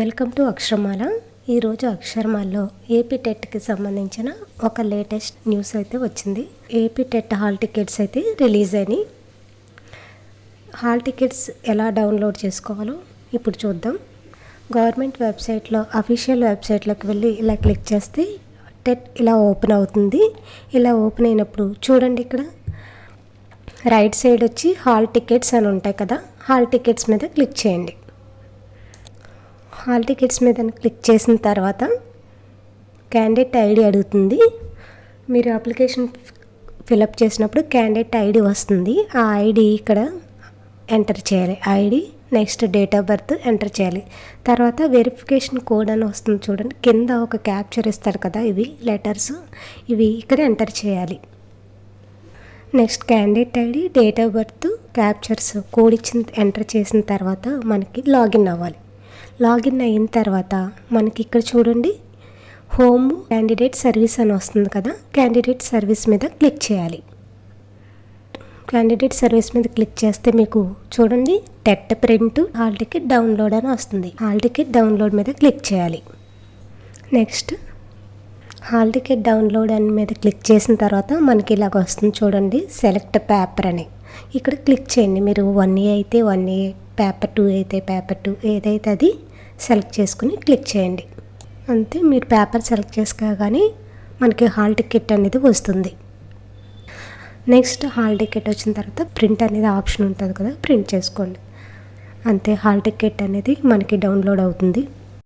Welcome to అక్షరమాల. ఈరోజు అక్షరమాలలో AP టెట్కి సంబంధించిన ఒక లేటెస్ట్ న్యూస్ అయితే వచ్చింది. ఏపీ టెట్ హాల్ టికెట్స్ అయితే రిలీజ్ అయినాయి. హాల్ టికెట్స్ ఎలా డౌన్లోడ్ చేసుకోవాలో ఇప్పుడు చూద్దాం. గవర్నమెంట్ వెబ్సైట్లో అఫీషియల్ వెబ్సైట్లోకి వెళ్ళి ఇలా క్లిక్ చేస్తే టెట్ ఇలా ఓపెన్ అవుతుంది. ఇలా ఓపెన్ అయినప్పుడు చూడండి, ఇక్కడ రైట్ సైడ్ వచ్చి హాల్ టికెట్స్ అని ఉంటాయి కదా, హాల్ టికెట్స్ మీద క్లిక్ చేయండి. హాల్ టికెట్స్ మీద క్లిక్ చేసిన తర్వాత క్యాండిడేట్ ఐడి అడుగుతుంది. మీరు అప్లికేషన్ ఫిలప్ చేసినప్పుడు క్యాండిడేట్ ఐడి వస్తుంది. ఆ ఐడి ఇక్కడ ఎంటర్ చేయాలి. ID next date of birth enter చేయాలి. తర్వాత వెరిఫికేషన్ కోడ్ అని వస్తుంది చూడండి, కింద ఒక క్యాప్చర్ ఇస్తారు కదా, ఇవి లెటర్స్, ఇవి ఇక్కడ ఎంటర్ చేయాలి. Next candidate ID, date of birth, captures code ఇచ్చిన ఎంటర్ చేసిన తర్వాత మనకి లాగిన్ అవ్వాలి. లాగిన్ అయిన తర్వాత మనకి ఇక్కడ చూడండి, హోమ్ క్యాండిడేట్ సర్వీస్ అని వస్తుంది కదా, క్యాండిడేట్ సర్వీస్ మీద క్లిక్ చేయాలి. క్యాండిడేట్ సర్వీస్ మీద క్లిక్ చేస్తే మీకు చూడండి TET print hall ticket download అని వస్తుంది. హాల్ టికెట్ డౌన్లోడ్ మీద క్లిక్ చేయాలి. నెక్స్ట్ హాల్ టికెట్ డౌన్లోడ్ అని మీద క్లిక్ చేసిన తర్వాత మనకి ఇలాగ వస్తుంది చూడండి, సెలెక్ట్ పేపర్ అని. ఇక్కడ క్లిక్ చేయండి. మీరు 1A అయితే 1A, పేపర్ 2 అయితే పేపర్ 2, ఏదైతే అది సెలెక్ట్ చేసుకుని క్లిక్ చేయండి. అంతే, మీరు పేపర్ సెలెక్ట్ చేసుకోగానే మనకి హాల్ టికెట్ అనేది వస్తుంది. నెక్స్ట్ హాల్ టికెట్ వచ్చిన తర్వాత ప్రింట్ అనేది ఆప్షన్ ఉంటుంది కదా, ప్రింట్ చేసుకోండి. అంతే, హాల్ టికెట్ అనేది మనకి డౌన్లోడ్ అవుతుంది.